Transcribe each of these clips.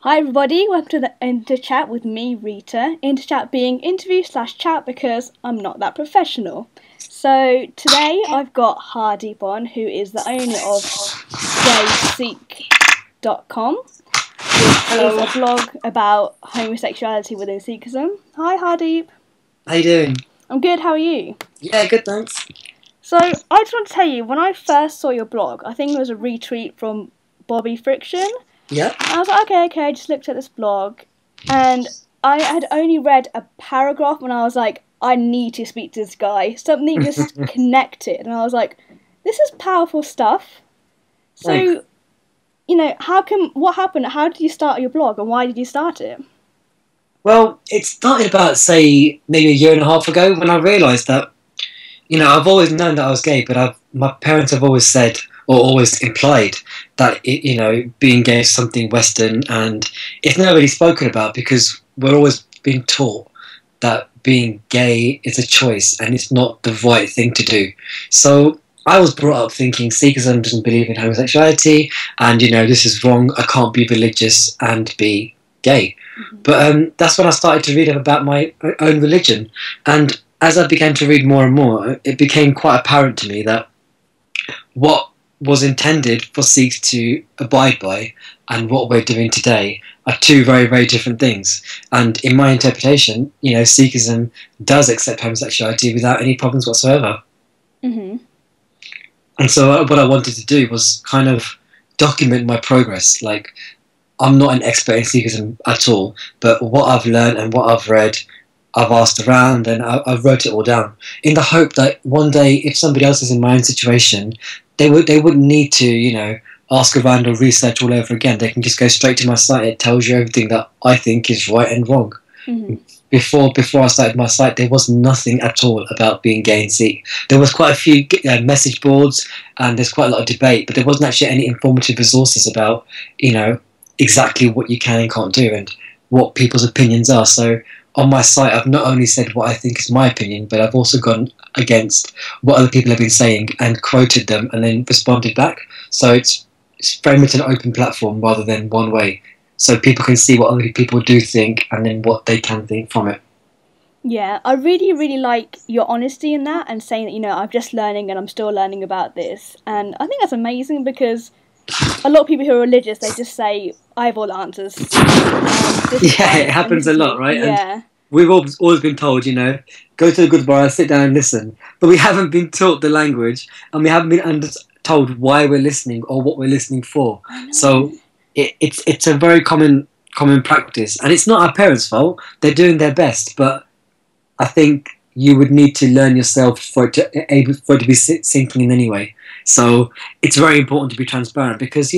Hi everybody, welcome to the InterChat with me, Rita. InterChat being interview/chat because I'm not that professional. So today I've got Hardeep on, who is the owner of gaysikh.com, which is a blog about homosexuality within Sikhism. Hi Hardeep. How you doing? I'm good, how are you? Yeah, good, thanks. So I just want to tell you, when I first saw your blog, I think it was a retweet from Bobby Friction. Yeah. I was like, okay, I just looked at this blog, and I had only read a paragraph when I was like, I need to speak to this guy. Something just connected, and I was like, this is powerful stuff. So, Thanks. what happened? How did you start your blog, and why did you start it? Well, it started about, say, maybe a year and a half ago when I realised that, I've always known that I was gay, but my parents have always said, or always implied, that, being gay is something Western, and it's never really spoken about because we're always being taught that being gay is a choice and it's not the right thing to do. So I was brought up thinking Sikhism doesn't believe in homosexuality, and this is wrong. I can't be religious and be gay. But that's when I started to read up about my own religion, and as I began to read more and more, it became quite apparent to me that what was intended for Sikhs to abide by and what we're doing today are two very, very different things. And in my interpretation, Sikhism does accept homosexuality without any problems whatsoever. Mm-hmm. And so what I wanted to do was kind of document my progress. Like, I'm not an expert in Sikhism at all, but what I've learned and what I've read, I've asked around, and I wrote it all down in the hope that one day, if somebody else is in my own situation, they wouldn't need to, ask around or research all over again. They can just go straight to my site. It tells you everything that I think is right and wrong. Mm-hmm. Before I started my site, there was nothing at all about being gay and Sikh. There was quite a few message boards, and there's quite a lot of debate, but there wasn't actually any informative resources about, exactly what you can and can't do and what people's opinions are. So on my site, I've not only said what I think is my opinion, but I've also gone against what other people have been saying and quoted them and then responded back. So it's very much an open platform rather than one way. So people can see what other people do think and then what they can think from it. Yeah, I really, really like your honesty in that and saying that, I'm just learning and I'm still learning about this. And I think that's amazing because a lot of people who are religious, they just say, I have all the answers. Yeah, it happens a lot, right? Yeah. And we've always been told, go to the Gurdwara, sit down and listen. But we haven't been taught the language, and we haven't been told why we're listening or what we're listening for. So it's a very common practice, and it's not our parents' fault. They're doing their best, but I think you would need to learn yourself for it to be sinking in anyway. So it's very important to be transparent because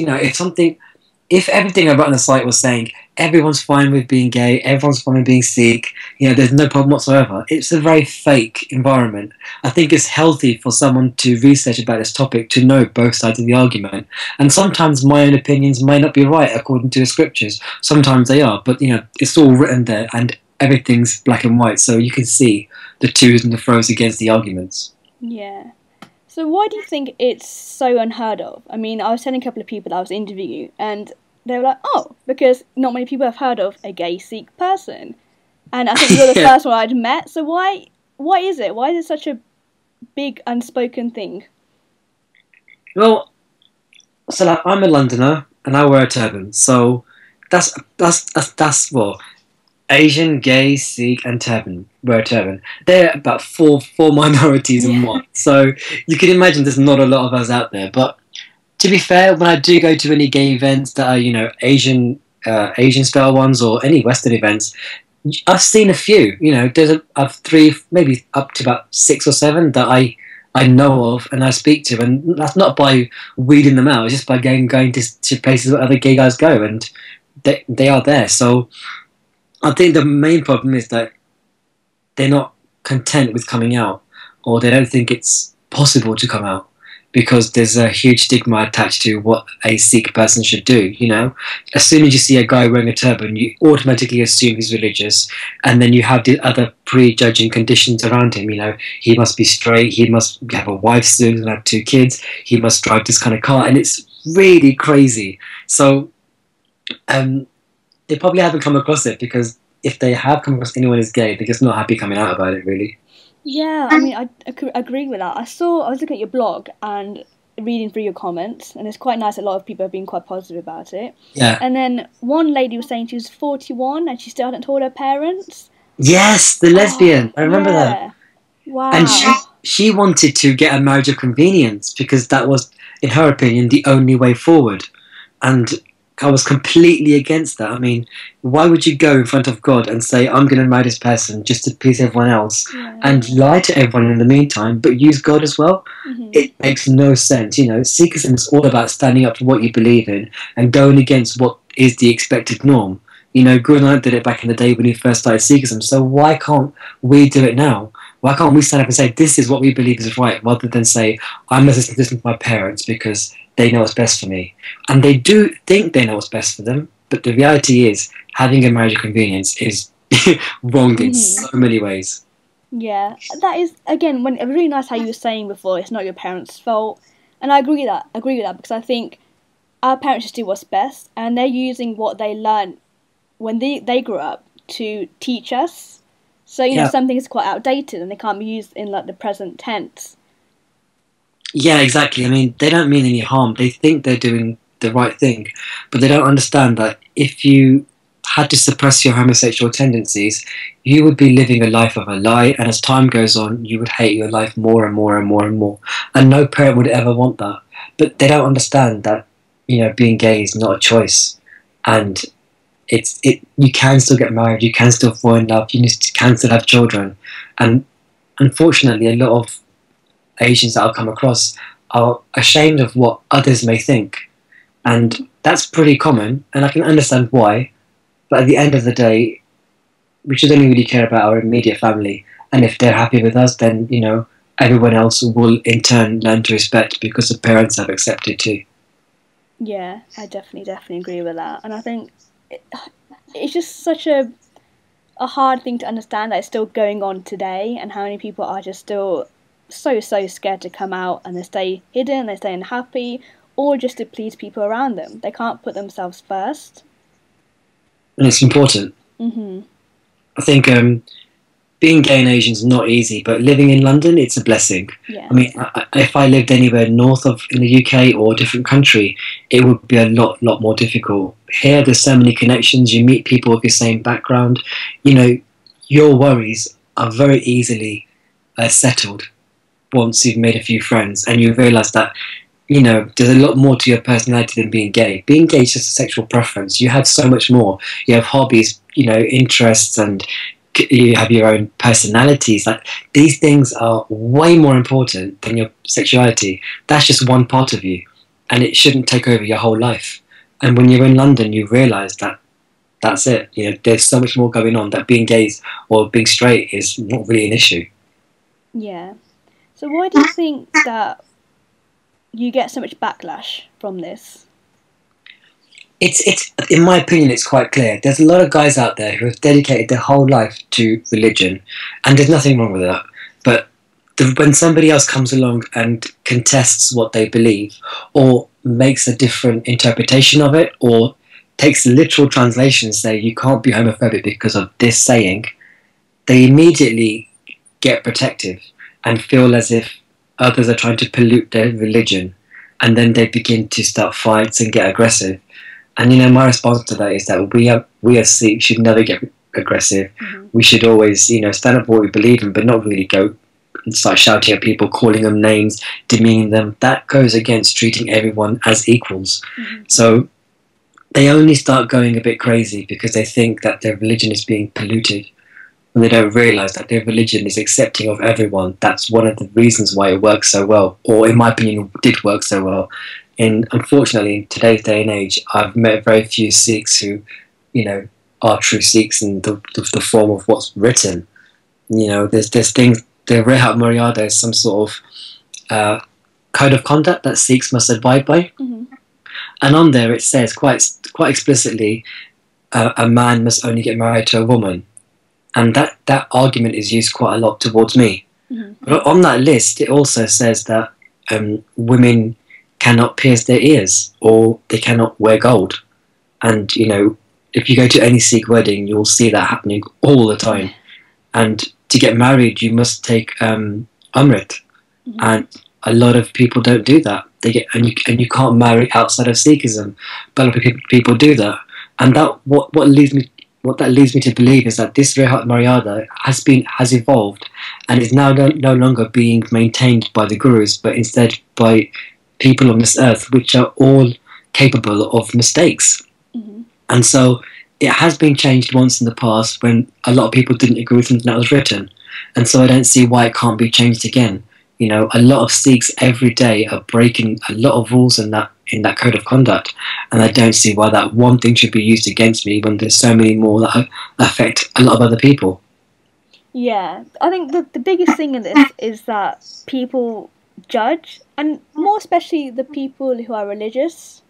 if everything I wrote on the site was saying everyone's fine with being gay, everyone's fine with being Sikh, there's no problem whatsoever. It's a very fake environment. I think it's healthy for someone to research about this topic to know both sides of the argument. And sometimes my own opinions may not be right according to the scriptures. Sometimes they are, but it's all written there and everything's black and white, so you can see the to's and the fro's against the arguments. Yeah. So why do you think it's so unheard of? I mean, I was telling a couple of people that I was interviewing, and they were like, oh, because not many people have heard of a gay Sikh person. And I think you're the first one I'd met, so why is it? Why is it such a big unspoken thing? Well, so I'm a Londoner, and I wear a turban, so that's what Asian, gay, Sikh, and turban. Wear a turban. They're about four minorities in one. So you can imagine there's not a lot of us out there. But to be fair, when I do go to any gay events that are Asian style ones or any Western events, I've seen a few. I've 3, maybe up to about 6 or 7 that I know of and I speak to, and that's not by weeding them out. It's just by going to places where other gay guys go, and they are there. So I think the main problem is that they're not content with coming out, or they don't think it's possible to come out because there's a huge stigma attached to what a Sikh person should do. As soon as you see a guy wearing a turban, you automatically assume he's religious, and then you have the other prejudging conditions around him. He must be straight, he must have a wife soon and have 2 kids, he must drive this kind of car, and it's really crazy. So they probably haven't come across it, because if they have come across anyone who's gay, they're just not happy coming out about it, really. Yeah, I mean, I could agree with that. I was looking at your blog and reading through your comments, and it's quite nice. A lot of people have been quite positive about it. Yeah. And then one lady was saying she was 41 and she still hadn't told her parents. Yes, the lesbian. I remember that. Yeah. Wow. And she wanted to get a marriage of convenience because that was, in her opinion, the only way forward. And I was completely against that. I mean, why would you go in front of God and say, I'm going to marry this person just to please everyone else, and lie to everyone in the meantime, but use God as well? It makes no sense. You know, Sikhism is all about standing up for what you believe in and going against what is the expected norm. You know, Guru Nanak did it back in the day when he first started Sikhism, so why can't we do it now? Why can't we stand up and say, this is what we believe is right, rather than say, I'm going to listen to my parents because they know what's best for me. And they do think they know what's best for them, but the reality is, having a marriage of convenience is wrong in so many ways. Yeah, that is, again, when it was really nice how you were saying before, it's not your parents' fault. And I agree with that, because I think our parents just do what's best, and they're using what they learned when they grew up to teach us. So, you know, some things are quite outdated and they can't be used in, like, the present tense. Yeah, exactly. I mean, they don't mean any harm. They think they're doing the right thing, but they don't understand that if you had to suppress your homosexual tendencies, you would be living a life of a lie, and as time goes on, you would hate your life more and more and more and more. And no parent would ever want that. But they don't understand that, you know, being gay is not a choice. And you can still get married, you can still fall in love, you can still have children. And unfortunately, a lot of Asians that I've come across are ashamed of what others may think. And that's pretty common, and I can understand why. But at the end of the day, we should only really care about our immediate family. And if they're happy with us, then, you know, everyone else will in turn learn to respect because the parents have accepted too. Yeah, I definitely agree with that. And I think it's just such a hard thing to understand that it's still going on today, and how many people are just still so scared to come out, and they stay hidden, they stay unhappy, or just to please people around them. They can't put themselves first. And it's important. I think being gay and Asian is not easy, but living in London, it's a blessing. Yeah. I mean, if I lived anywhere north of in the UK or a different country, it would be a lot more difficult. Here, there's so many connections. You meet people with your same background. You know, your worries are very easily settled once you've made a few friends, and you realise that, you know, there's a lot more to your personality than being gay. Being gay is just a sexual preference. You have so much more. You have hobbies, you know, interests, and you have your own personalities. Like, these things are way more important than your sexuality. That's just one part of you, and it shouldn't take over your whole life. And when you're in London, you realise that that's it. You know, there's so much more going on, that being gay or being straight is not really an issue. Yeah. So why do you think that you get so much backlash from this? It's in my opinion, it's quite clear. There's a lot of guys out there who have dedicated their whole life to religion, and there's nothing wrong with that. But when somebody else comes along and contests what they believe, or makes a different interpretation of it, or takes the literal translation and say you can't be homophobic because of this saying, they immediately get protective and feel as if others are trying to pollute their religion, and then they begin to start fights and get aggressive. And, you know, my response to that is that we as Sikhs should never get aggressive. We should always, you know, stand up for what we believe in, but not really go and start shouting at people, calling them names, demeaning them. That goes against treating everyone as equals. So they only start going a bit crazy because they think that their religion is being polluted, when they don't realise that their religion is accepting of everyone. That's one of the reasons why it works so well, or in my opinion, did work so well. And unfortunately, in today's day and age, I've met very few Sikhs who, you know, are true Sikhs in the form of what's written. You know, there's things, the Rehat Maryada is some sort of code of conduct that Sikhs must abide by. And on there it says quite explicitly, a man must only get married to a woman. And that argument is used quite a lot towards me. But on that list, it also says that women cannot pierce their ears, or they cannot wear gold. And, you know, if you go to any Sikh wedding, you'll see that happening all the time. And to get married, you must take Amrit, and a lot of people don't do that. They get and you can't marry outside of Sikhism, but a lot of people do that, and that what that leads me to believe is that this Rehat Maryada has evolved, and is now no longer being maintained by the gurus, but instead by people on this earth, which are all capable of mistakes. And so it has been changed once in the past when a lot of people didn't agree with something that was written, and so I don't see why it can't be changed again. You know, a lot of Sikhs every day are breaking a lot of rules in that code of conduct, and I don't see why that one thing should be used against me when there's so many more that affect a lot of other people. Yeah, I think the biggest thing in this is that people judge, and more especially the people who are religious,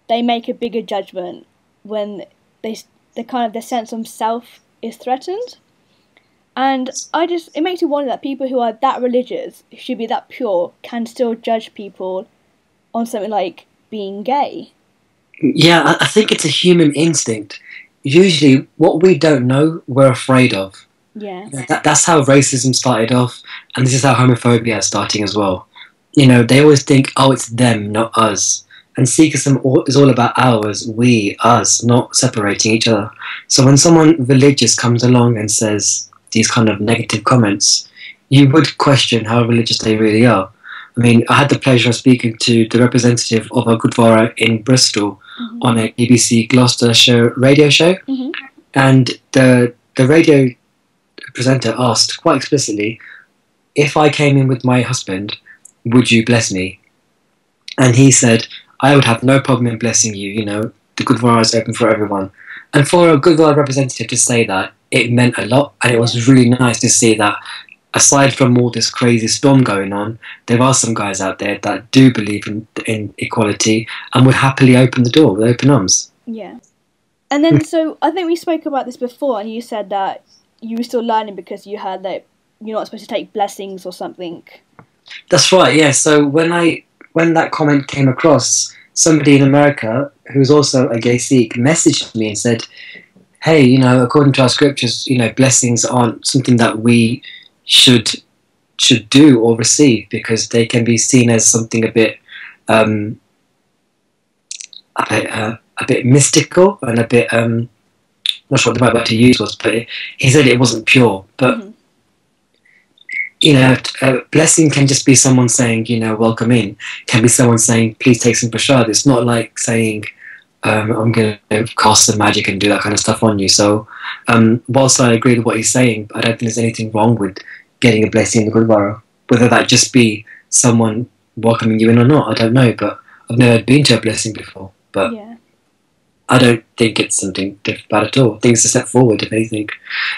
they make a bigger judgment when their sense of self is threatened. And it makes me wonder that people who are that religious, who should be that pure, can still judge people on something like being gay. Yeah, I think it's a human instinct. Usually, what we don't know, we're afraid of. Yeah. That's how racism started off, and this is how homophobia is starting as well. You know, they always think, oh, it's them, not us. And Sikhism is all about ours, we, us, not separating each other. So when someone religious comes along and says these kind of negative comments, you would question how religious they really are. I mean, I had the pleasure of speaking to the representative of a Gurdwara in Bristol on a BBC Gloucestershire radio show, and the radio presenter asked quite explicitly, if I came in with my husband, would you bless me? And he said, I would have no problem in blessing you, you know, the Gurdwara is open for everyone. And for a Gurdwara representative to say that, it meant a lot, and it was really nice to see that aside from all this crazy storm going on, there are some guys out there that do believe in equality and would happily open the door with open arms. Yeah. And then, so, I think we spoke about this before, and you said that you were still learning because you heard that you're not supposed to take blessings or something. That's right, yeah. So when that comment came across, somebody in America, who was also a gay Sikh, messaged me and said, hey, you know, according to our scriptures, you know, blessings aren't something that we should do or receive, because they can be seen as something a bit mystical and a bit not sure what the right word to use was, but he said it wasn't pure. But you know, blessing can just be someone saying, you know, welcome in. Can be someone saying, please take some prasad. It's not like saying, I'm going to cast some magic and do that kind of stuff on you. So, whilst I agree with what he's saying, I don't think there's anything wrong with getting a blessing in the Gurdwara. Whether that just be someone welcoming you in or not, I don't know. But I've never been to a blessing before. But yeah. I don't think it's something bad at all. I think it's a step forward, if anything.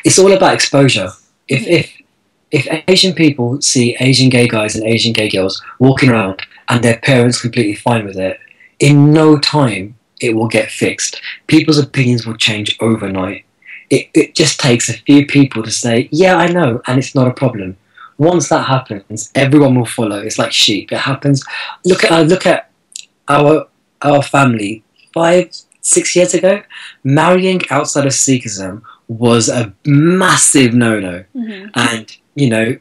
It's all about exposure. If Asian people see Asian gay guys and Asian gay girls walking around and their parents completely fine with it, in no time it will get fixed. People's opinions will change overnight. It just takes a few people to say, yeah, I know, and it's not a problem. Once that happens, everyone will follow. It's like sheep. It happens. Look at our family 5-6 years ago. Marrying outside of Sikhism was a massive no-no. And you know,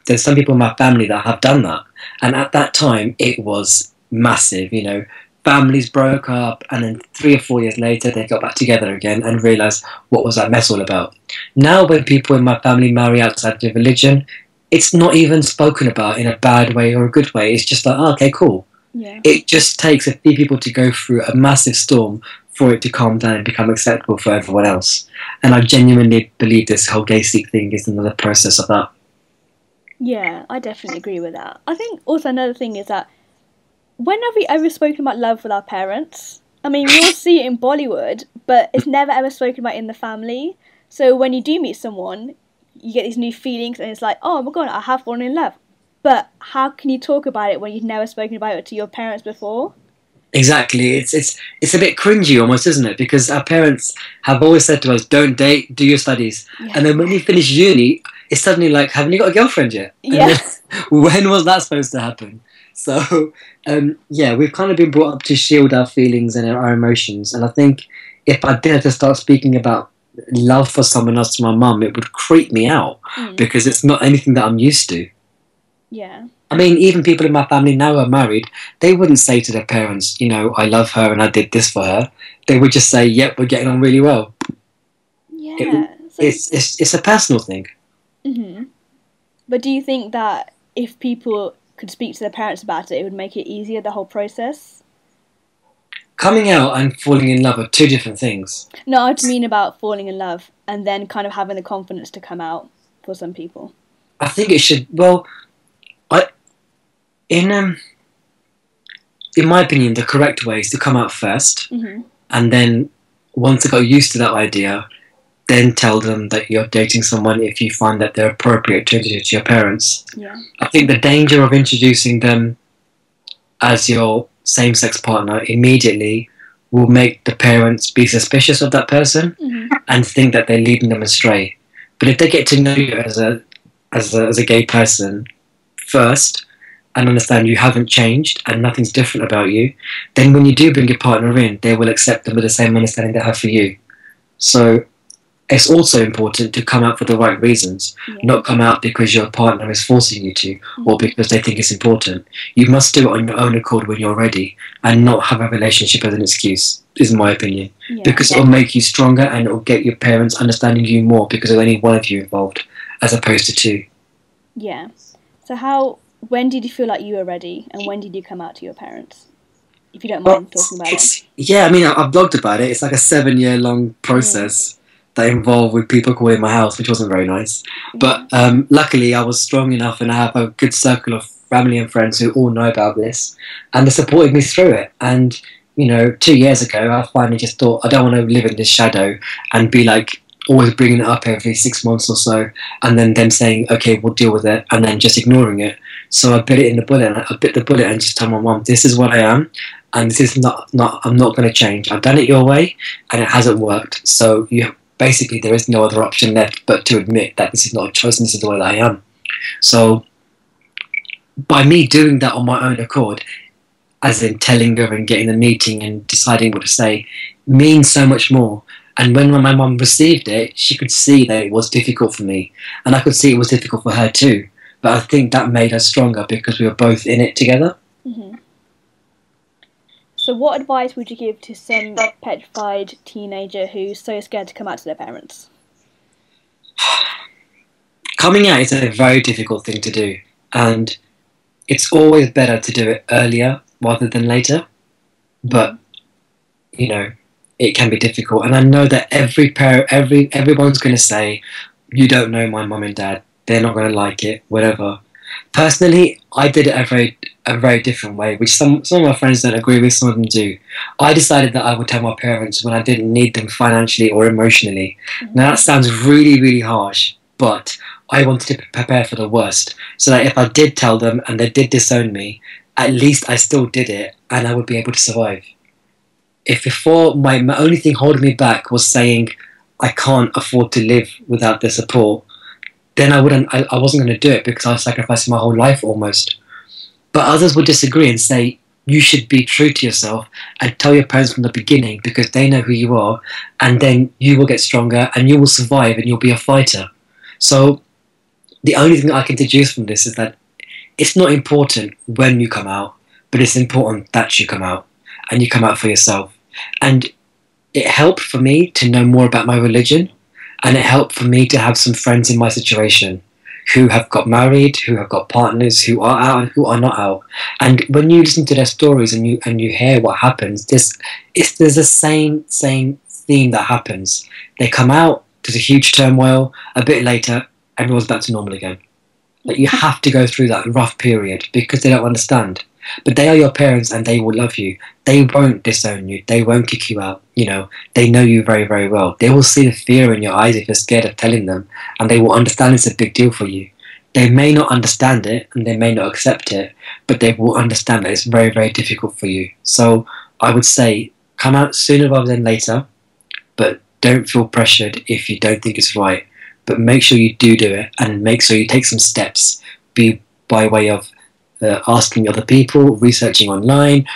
there's some people in my family that have done that, and at that time it was massive. You know, families broke up, and then 3 or 4 years later they got back together again and realised what was that mess all about. Now when people in my family marry outside of religion, it's not even spoken about in a bad way or a good way. It's just like, oh, okay, cool. Yeah. It just takes a few people to go through a massive storm for it to calm down and become acceptable for everyone else. And I genuinely believe this whole gay Sikh thing is another process of that. Yeah, I definitely agree with that. I think also another thing is that when have we ever spoken about love with our parents? I mean, we all see it in Bollywood, but it's never ever spoken about in the family. So when you do meet someone, you get these new feelings, and it's like, oh my god, I have fallen in love. But how can you talk about it when you've never spoken about it to your parents before? Exactly. It's a bit cringy almost, isn't it? Because our parents have always said to us, don't date, do your studies. Yeah. And then when you finish uni, it's suddenly like, haven't you got a girlfriend yet? Yeah. When was that supposed to happen? So, yeah, we've kind of been brought up to shield our feelings and our emotions. And I think if I did have to start speaking about love for someone else to my mum, it would creep me out because it's not anything that I'm used to. Yeah. I mean, even people in my family now who are married, they wouldn't say to their parents, you know, I love her and I did this for her. They would just say, yep, we're getting on really well. Yeah. It's a personal thing. Mm-hmm. But do you think that if people could speak to their parents about it, it would make it easier, the whole process? Coming out and falling in love are two different things. No, I mean about falling in love and then kind of having the confidence to come out for some people. I think it should. Well, I in in my opinion, the correct way is to come out first, and then once they got used to that idea, then tell them that you're dating someone if you find that they're appropriate to introduce to your parents. Yeah. I think the danger of introducing them as your same-sex partner immediately will make the parents be suspicious of that person and think that they're leading them astray. But if they get to know you as a gay person first and understand you haven't changed and nothing's different about you, then when you do bring your partner in, they will accept them with the same understanding they have for you. So it's also important to come out for the right reasons, not come out because your partner is forcing you to or because they think it's important. You must do it on your own accord when you're ready and not have a relationship as an excuse, is my opinion. Because it'll make you stronger and it'll get your parents understanding you more because there's only one of you involved as opposed to two. Yeah. So when did you feel like you were ready and when did you come out to your parents? If you don't mind talking about it. Yeah, I mean, I've blogged about it. It's like a 7-year-long process that involved with people calling my house, which wasn't very nice. But luckily, I was strong enough and I have a good circle of family and friends who all know about this, and they supported me through it. And, 2 years ago, I finally just thought, I don't want to live in this shadow and be like always bringing it up every 6 months or so, and then them saying, okay, we'll deal with it, and then just ignoring it. So I bit it in the bullet, and I bit the bullet and just told my mum, this is what I am, and this is not I'm not going to change. I've done it your way, and it hasn't worked. So basically, there is no other option left but to admit that this is not a choice and this is the way that I am. So by me doing that on my own accord, as in telling her and getting the meeting and deciding what to say, means so much more. And when my mum received it, she could see that it was difficult for me. And I could see it was difficult for her too. But I think that made us stronger because we were both in it together. So what advice would you give to some petrified teenager who's so scared to come out to their parents? Coming out is a very difficult thing to do. And it's always better to do it earlier rather than later. But, it can be difficult. And I know that everyone's going to say, you don't know my mum and dad. They're not going to like it, whatever. Personally, I did it a very different way, which some of my friends don't agree with, some of them do. I decided that I would tell my parents when I didn't need them financially or emotionally. Now that sounds really, really harsh, but I wanted to prepare for the worst, so that if I did tell them and they did disown me, at least I still did it and I would be able to survive. If before my only thing holding me back was saying I can't afford to live without their support, then I wasn't going to do it because I was sacrificing my whole life almost. But others would disagree and say, you should be true to yourself and tell your parents from the beginning because they know who you are, and then you will get stronger and you will survive and you'll be a fighter. So the only thing I can deduce from this is that it's not important when you come out, but it's important that you come out and you come out for yourself. And it helped for me to know more about my religion, and it helped for me to have some friends in my situation who have got married, who have got partners, who are out and who are not out. And when you listen to their stories and you hear what happens, there's the same theme that happens. They come out, there's a huge turmoil, a bit later, everyone's back to normal again. Like, you have to go through that rough period because they don't understand. But they are your parents and they will love you. They won't disown you. They won't kick you out. They know you very, very well. They will see the fear in your eyes if you're scared of telling them, and they will understand it's a big deal for you. They may not understand it and they may not accept it, but they will understand that it's very, very difficult for you. So I would say come out sooner rather than later, but don't feel pressured if you don't think it's right. But make sure you do it, and make sure you take some steps, be by way of asking other people, researching online,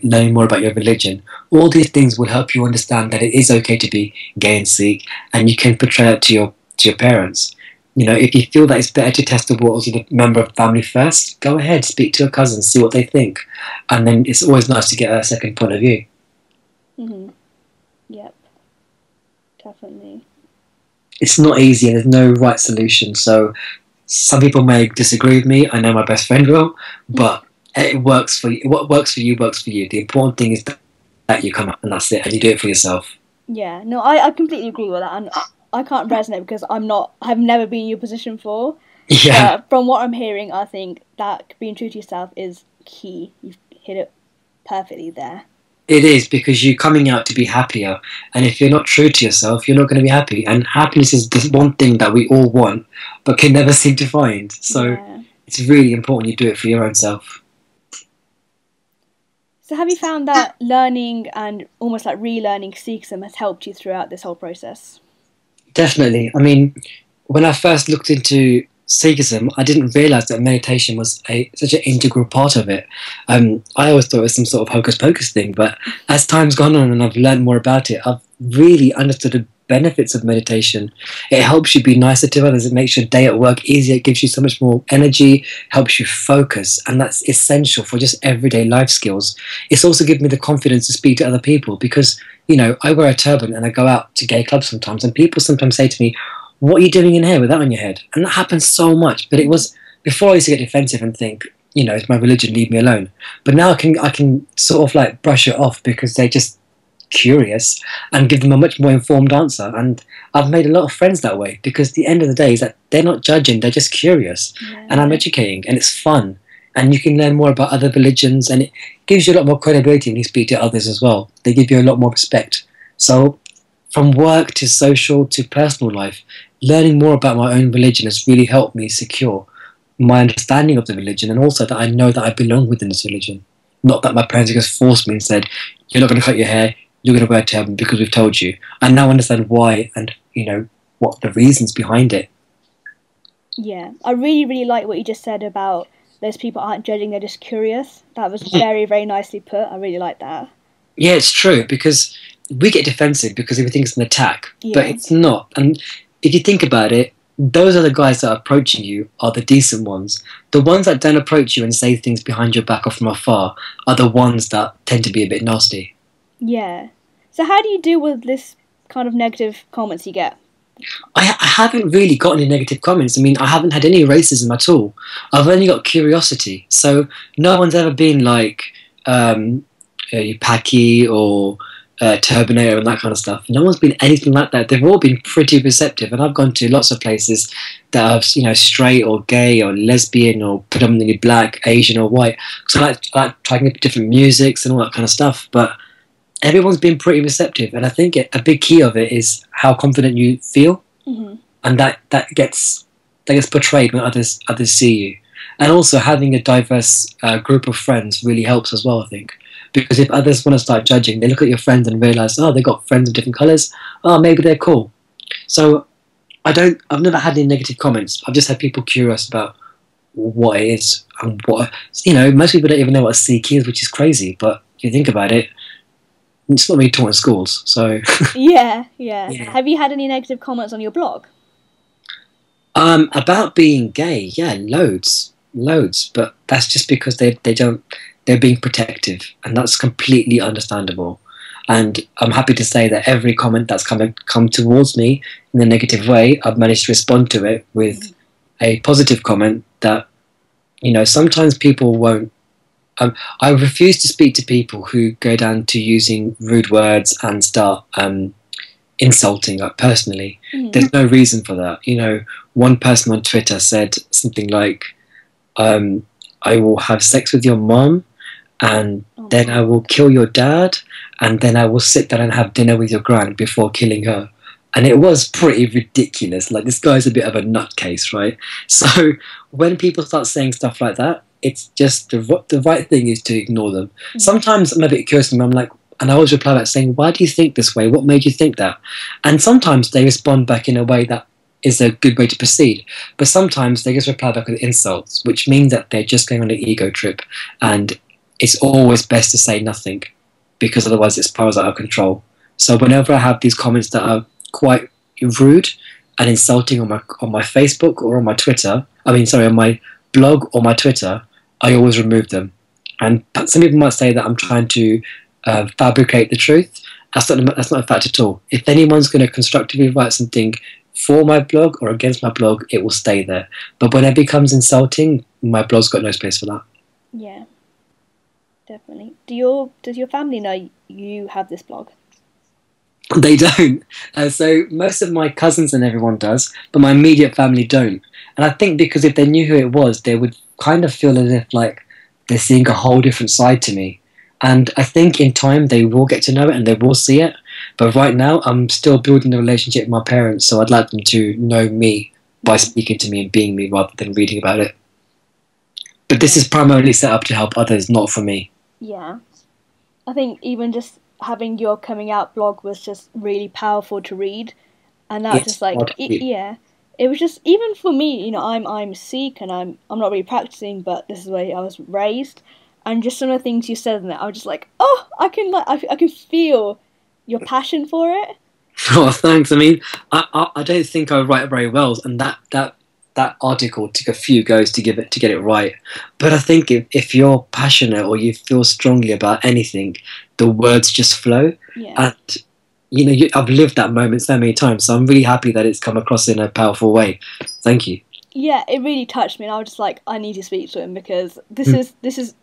learning more about your religion. All these things will help you understand that it is okay to be gay and Sikh, and you can portray that to your parents. You know, if you feel that it's better to test the waters with a member of family first, go ahead, speak to your cousins, see what they think, and then it's always nice to get a second point of view. Yep. Definitely. It's not easy, and there's no right solution. So some people may disagree with me. I know my best friend will, but it works for you. What works for you works for you. The important thing is that you come up and that's it, and you do it for yourself. Yeah, no, I completely agree with that, and I can't resonate because I've never been in your position before. Yeah. But from what I'm hearing, I think that being true to yourself is key. You've hit it perfectly there. It is, because you're coming out to be happier, and if you're not true to yourself, you're not going to be happy. And happiness is the one thing that we all want, but can never seem to find. So it's really important you do it for your own self. So have you found that learning and almost like relearning Sikhism has helped you throughout this whole process? Definitely. I mean, when I first looked into Sikhism, I didn't realise that meditation was such an integral part of it. I always thought it was some sort of hocus pocus thing, but as time's gone on and I've learned more about it, I've really understood the benefits of meditation. It helps you be nicer to others. It makes your day at work easier. It gives you so much more energy, helps you focus, and that's essential for just everyday life skills. It's also given me the confidence to speak to other people because, you know, I wear a turban and I go out to gay clubs sometimes, and people sometimes say to me, "What are you doing in here with that on your head?" And that happens so much. But it was before I used to get defensive and think, you know, it's my religion, leave me alone. But now I can sort of like brush it off because they're just curious and give them a much more informed answer. And I've made a lot of friends that way because the end of the day is that they're not judging, they're just curious. And I'm educating, and it's fun. And you can learn more about other religions, and it gives you a lot more credibility when you speak to others as well. They give you a lot more respect. So from work to social to personal life, learning more about my own religion has really helped me secure my understanding of the religion, and also that I know that I belong within this religion. Not that my parents just forced me and said, "You're not going to cut your hair, you're going to wear a turban because we've told you." I now understand why and, you know, what the reasons behind it. Yeah, I really, really like what you just said about those people aren't judging, they're just curious. That was very, very nicely put. I really like that. Yeah, it's true, because we get defensive because we think it's an attack, but it's not. And if you think about it, those are the guys that are approaching you are the decent ones. The ones that don't approach you and say things behind your back or from afar are the ones that tend to be a bit nasty. Yeah. So how do you deal with this kind of negative comments you get? I haven't really got any negative comments. I mean, I haven't had any racism at all. I've only got curiosity. So no one's ever been like, you Paki or Turbinator and that kind of stuff. No one's been anything like that. They've all been pretty receptive, and I've gone to lots of places that are, you know, straight or gay or lesbian or predominantly black, Asian or white. So I like trying different musics and all that kind of stuff. But everyone's been pretty receptive, and I think a big key of it is how confident you feel, and that gets portrayed when others see you. And also having a diverse group of friends really helps as well, I think. Because if others want to start judging, they look at your friends and realise, oh, they've got friends of different colours, oh, maybe they're cool. So I've never had any negative comments. I've just had people curious about what it is, and what, you know, most people don't even know what a Sikh is, which is crazy, but if you think about it, it's not really taught in schools, so... Yeah. Have you had any negative comments on your blog? About being gay, yeah, loads, but that's just because they're being protective, and that's completely understandable. And I'm happy to say that every comment that's come towards me in a negative way, I've managed to respond to it with a positive comment that, you know, sometimes people won't. I refuse to speak to people who go down to using rude words and start insulting personally. There's no reason for that. You know, one person on Twitter said something like, I will have sex with your mom, and then I will kill your dad, and then I will sit down and have dinner with your gran before killing her. And it was pretty ridiculous. Like, this guy's a bit of a nutcase, right? So when people start saying stuff like that, it's just the right thing is to ignore them. Sometimes I'm a bit curious, and I'm like, and I always reply back saying, why do you think this way? What made you think that? And sometimes they respond back in a way that is a good way to proceed. But sometimes they just reply back with insults, which means that they're just going on an ego trip, and it's always best to say nothing, because otherwise it spirals out of control. So whenever I have these comments that are quite rude and insulting on my Facebook or on my Twitter, on my blog or my Twitter, I always remove them. And some people might say that I'm trying to fabricate the truth. That's not a fact at all. If anyone's going to constructively write something for my blog or against my blog, it will stay there. But when it becomes insulting, my blog's got no space for that. Yeah, definitely. Does your family know you have this blog? They don't. So most of my cousins and everyone does, but my immediate family don't. And I think because if they knew who it was, they would kind of feel as if like they're seeing a whole different side to me. And I think in time they will get to know it and they will see it. But right now I'm still building a relationship with my parents, so I'd like them to know me by speaking to me and being me rather than reading about it. But this is primarily set up to help others, not for me. Yeah. I think even just having your coming out blog was just really powerful to read. And that's just like, it was just, even for me, you know, I'm Sikh and I'm not really practicing, but this is the way I was raised. And just some of the things you said in it, I was just like, oh, I can feel your passion for it. Oh, thanks. I mean, I don't think I write very well, and that article took a few goes to get it right. But I think if you're passionate or you feel strongly about anything, the words just flow. Yeah. And you know, I've lived that moment so many times, so I'm really happy that it's come across in a powerful way. Thank you. Yeah, it really touched me, and I was just like, I need to speak to him because this is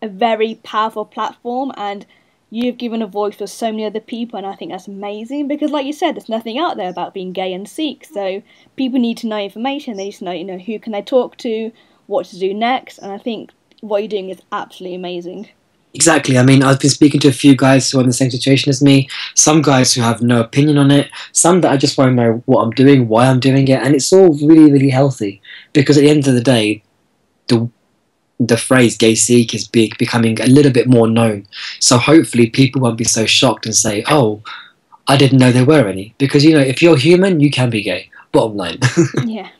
a very powerful platform, and you've given a voice for so many other people, and I think that's amazing because, like you said, there's nothing out there about being gay and Sikh, so people need to know information. They need to know, you know, who can they talk to, what to do next, and I think what you're doing is absolutely amazing. Exactly. I mean, I've been speaking to a few guys who are in the same situation as me, some guys who have no opinion on it, some that I just want to know what I'm doing, why I'm doing it, and it's all really, really healthy because at the end of the day, the phrase gay Sikh is becoming a little bit more known. So hopefully people won't be so shocked and say, oh, I didn't know there were any. Because, you know, if you're human, you can be gay. Bottom line. Yeah.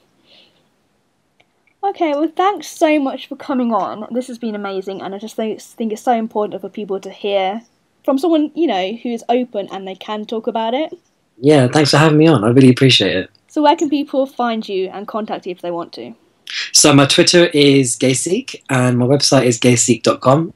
Okay, well, thanks so much for coming on. This has been amazing, and I just think it's so important for people to hear from someone, you know, who is open and they can talk about it. Yeah, thanks for having me on. I really appreciate it. So where can people find you and contact you if they want to? So my Twitter is gaysikh, and my website is gaysikh.com,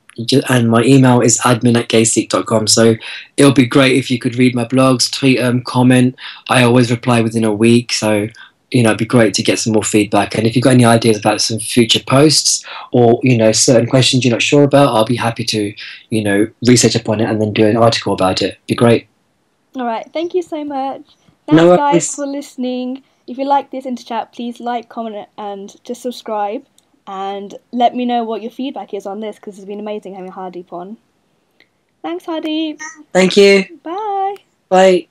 and my email is admin@gaysikh.com. So it'll be great if you could read my blogs, tweet them, comment. I always reply within a week, so you know, it'd be great to get some more feedback. And if you've got any ideas about some future posts or, you know, certain questions you're not sure about, I'll be happy to, you know, research upon it and then do an article about it. It'd be great. All right. Thank you so much. Thanks, guys, for listening. If you like this InterChat, please like, comment, and just subscribe. And let me know what your feedback is on this, because it's been amazing having Hardeep on. Thanks, Hardeep. Thank you. Bye. Bye.